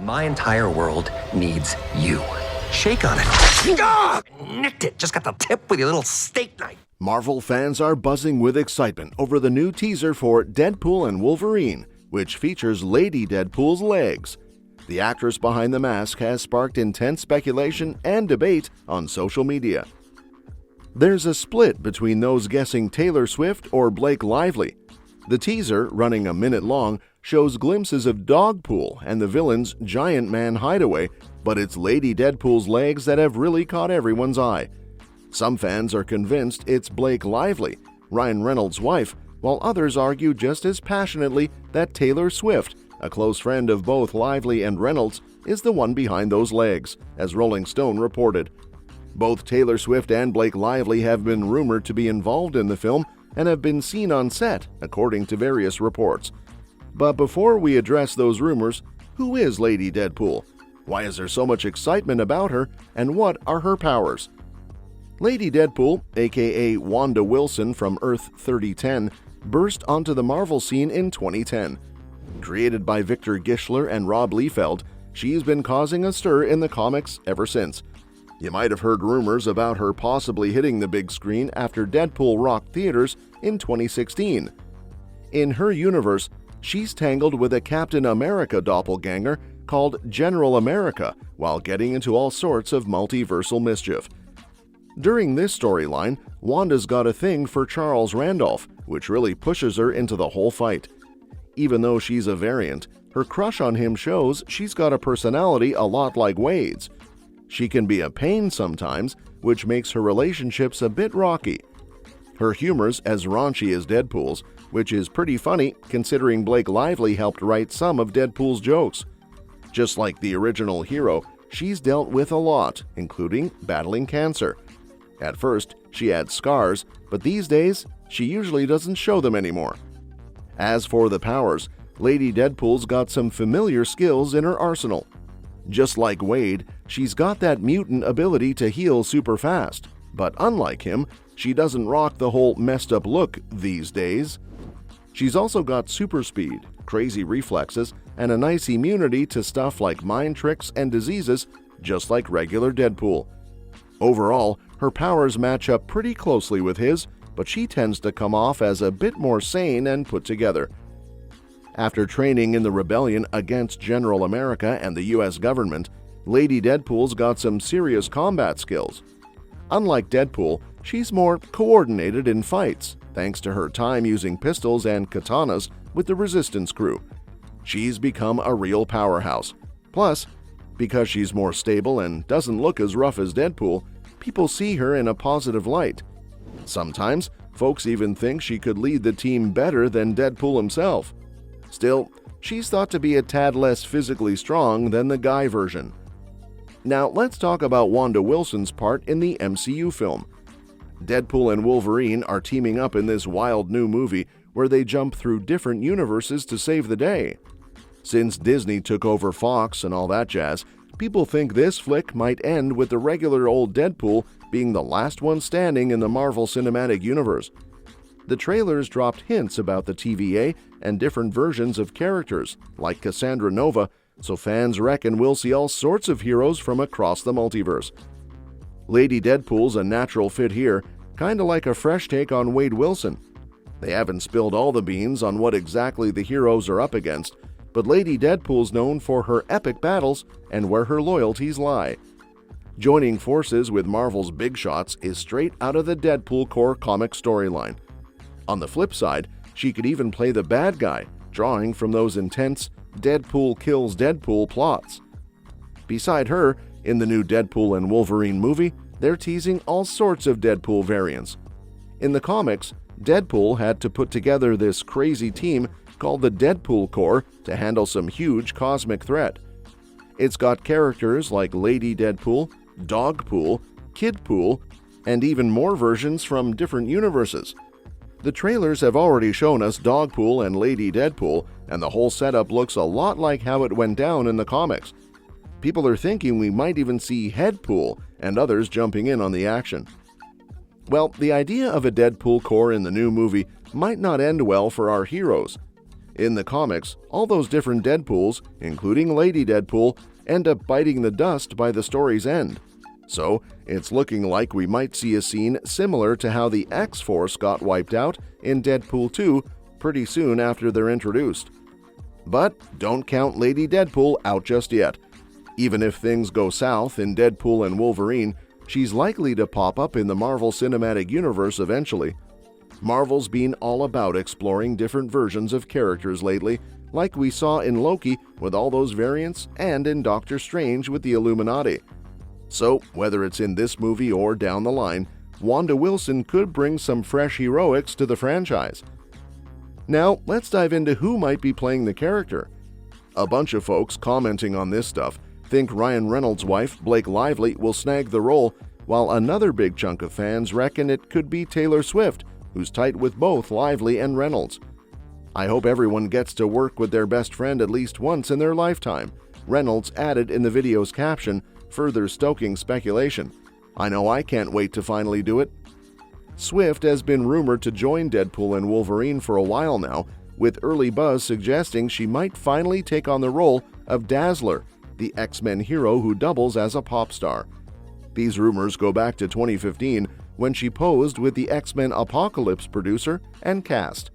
My entire world needs you. Shake on it. Ah! Nicked it. Just got the tip with your little steak knife. Marvel fans are buzzing with excitement over the new teaser for Deadpool and Wolverine, which features Lady Deadpool's legs. The actress behind the mask has sparked intense speculation and debate on social media. There's a split between those guessing Taylor Swift or Blake Lively. The teaser, running a minute long, shows glimpses of Dogpool and the villain's giant man hideaway, but it's Lady Deadpool's legs that have really caught everyone's eye. Some fans are convinced it's Blake Lively, Ryan Reynolds' wife, while others argue just as passionately that Taylor Swift, a close friend of both Lively and Reynolds, is the one behind those legs, as Rolling Stone reported. Both Taylor Swift and Blake Lively have been rumored to be involved in the film and have been seen on set, according to various reports. But before we address those rumors, who is Lady Deadpool? Why is there so much excitement about her, and what are her powers? Lady Deadpool, aka Wanda Wilson from Earth 3010, burst onto the Marvel scene in 2010. Created by Victor Gischler and Rob Liefeld, she's been causing a stir in the comics ever since. You might have heard rumors about her possibly hitting the big screen after Deadpool rocked theaters in 2016. In her universe, she's tangled with a Captain America doppelganger called General America while getting into all sorts of multiversal mischief. During this storyline, Wanda's got a thing for Charles Randolph, which really pushes her into the whole fight. Even though she's a variant, her crush on him shows she's got a personality a lot like Wade's. She can be a pain sometimes, which makes her relationships a bit rocky. Her humor's as raunchy as Deadpool's, which is pretty funny considering Blake Lively helped write some of Deadpool's jokes. Just like the original hero, she's dealt with a lot, including battling cancer. At first, she had scars, but these days, she usually doesn't show them anymore. As for the powers, Lady Deadpool's got some familiar skills in her arsenal. Just like Wade, she's got that mutant ability to heal super fast, but unlike him, she doesn't rock the whole messed up look these days. She's also got super speed, crazy reflexes, and a nice immunity to stuff like mind tricks and diseases, just like regular Deadpool. Overall, her powers match up pretty closely with his, but she tends to come off as a bit more sane and put together. After training in the rebellion against General America and the US government, Lady Deadpool's got some serious combat skills. Unlike Deadpool, she's more coordinated in fights, thanks to her time using pistols and katanas with the Resistance crew. She's become a real powerhouse. Plus, because she's more stable and doesn't look as rough as Deadpool, people see her in a positive light. Sometimes, folks even think she could lead the team better than Deadpool himself. Still, she's thought to be a tad less physically strong than the guy version. Now, let's talk about Wanda Wilson's part in the MCU film. Deadpool and Wolverine are teaming up in this wild new movie where they jump through different universes to save the day. Since Disney took over Fox and all that jazz, people think this flick might end with the regular old Deadpool being the last one standing in the Marvel Cinematic Universe. The trailers dropped hints about the TVA and different versions of characters, like Cassandra Nova, so fans reckon we'll see all sorts of heroes from across the multiverse. Lady Deadpool's a natural fit here, kinda like a fresh take on Wade Wilson. They haven't spilled all the beans on what exactly the heroes are up against, but Lady Deadpool's known for her epic battles and where her loyalties lie. Joining forces with Marvel's big shots is straight out of the Deadpool core comic storyline. On the flip side, she could even play the bad guy, drawing from those intense Deadpool kills Deadpool plots. Beside her, in the new Deadpool and Wolverine movie, they're teasing all sorts of Deadpool variants. In the comics, Deadpool had to put together this crazy team called the Deadpool Corps to handle some huge cosmic threat. It's got characters like Lady Deadpool, Dogpool, Kidpool, and even more versions from different universes. The trailers have already shown us Dogpool and Lady Deadpool, and the whole setup looks a lot like how it went down in the comics. People are thinking we might even see Headpool and others jumping in on the action. Well, the idea of a Deadpool Corps in the new movie might not end well for our heroes. In the comics, all those different Deadpools, including Lady Deadpool, end up biting the dust by the story's end. So, it's looking like we might see a scene similar to how the X-Force got wiped out in Deadpool 2 pretty soon after they're introduced. But don't count Lady Deadpool out just yet. Even if things go south in Deadpool and Wolverine, she's likely to pop up in the Marvel Cinematic Universe eventually. Marvel's been all about exploring different versions of characters lately, like we saw in Loki with all those variants and in Doctor Strange with the Illuminati. So, whether it's in this movie or down the line, Wanda Wilson could bring some fresh heroics to the franchise. Now, let's dive into who might be playing the character. A bunch of folks commenting on this stuff think Ryan Reynolds' wife, Blake Lively, will snag the role, while another big chunk of fans reckon it could be Taylor Swift, who's tight with both Lively and Reynolds. I hope everyone gets to work with their best friend at least once in their lifetime, Reynolds added in the video's caption, further stoking speculation. I know I can't wait to finally do it. Swift has been rumored to join Deadpool and Wolverine for a while now, with early buzz suggesting she might finally take on the role of Dazzler, the X-Men hero who doubles as a pop star. These rumors go back to 2015, when she posed with the X-Men Apocalypse producer and cast.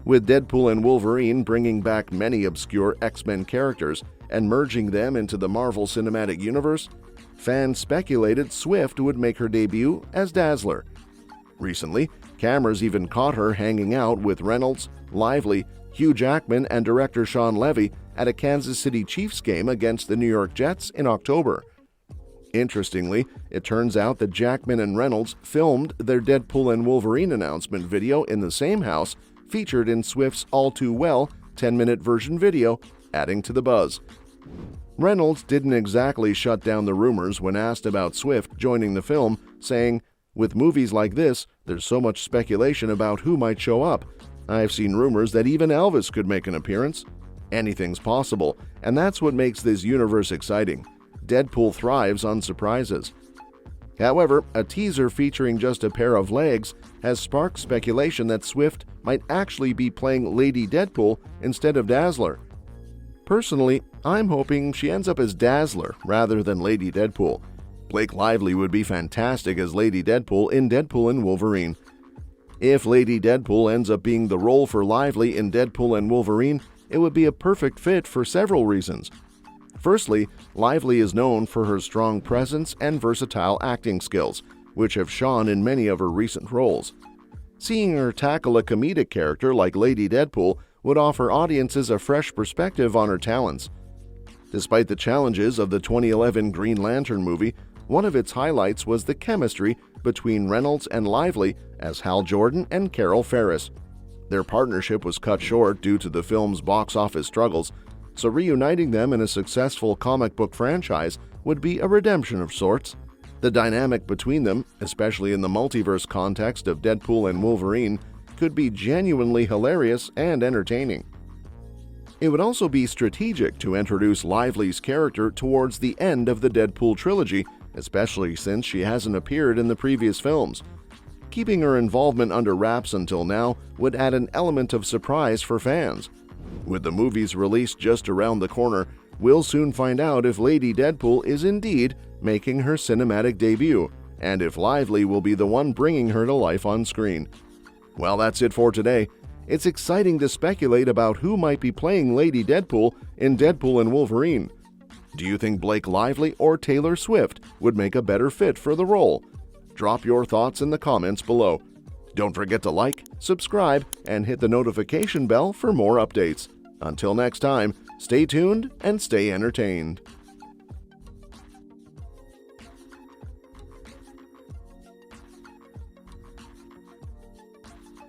With Deadpool and Wolverine bringing back many obscure X-Men characters and merging them into the Marvel Cinematic Universe, fans speculated Swift would make her debut as Dazzler. Recently, cameras even caught her hanging out with Reynolds, Lively, Hugh Jackman, and director Sean Levy at a Kansas City Chiefs game against the New York Jets in October. Interestingly, it turns out that Jackman and Reynolds filmed their Deadpool and Wolverine announcement video in the same house featured in Swift's All Too Well 10-minute version video, adding to the buzz. Reynolds didn't exactly shut down the rumors when asked about Swift joining the film, saying, "With movies like this, there's so much speculation about who might show up. I've seen rumors that even Elvis could make an appearance. Anything's possible, and that's what makes this universe exciting. Deadpool thrives on surprises." However, a teaser featuring just a pair of legs has sparked speculation that Swift might actually be playing Lady Deadpool instead of Dazzler. Personally, I'm hoping she ends up as Dazzler rather than Lady Deadpool. Blake Lively would be fantastic as Lady Deadpool in Deadpool and Wolverine. If Lady Deadpool ends up being the role for Lively in Deadpool and Wolverine, it would be a perfect fit for several reasons. Firstly, Lively is known for her strong presence and versatile acting skills, which have shone in many of her recent roles. Seeing her tackle a comedic character like Lady Deadpool would offer audiences a fresh perspective on her talents. Despite the challenges of the 2011 Green Lantern movie, one of its highlights was the chemistry between Reynolds and Lively as Hal Jordan and Carol Ferris. Their partnership was cut short due to the film's box office struggles, so reuniting them in a successful comic book franchise would be a redemption of sorts. The dynamic between them, especially in the multiverse context of Deadpool and Wolverine, could be genuinely hilarious and entertaining. It would also be strategic to introduce Lively's character towards the end of the Deadpool trilogy, especially since she hasn't appeared in the previous films. Keeping her involvement under wraps until now would add an element of surprise for fans. With the movie's release just around the corner, we'll soon find out if Lady Deadpool is indeed making her cinematic debut, and if Lively will be the one bringing her to life on screen. Well, that's it for today. It's exciting to speculate about who might be playing Lady Deadpool in Deadpool and Wolverine. Do you think Blake Lively or Taylor Swift would make a better fit for the role? Drop your thoughts in the comments below. Don't forget to like, subscribe, and hit the notification bell for more updates. Until next time, stay tuned and stay entertained.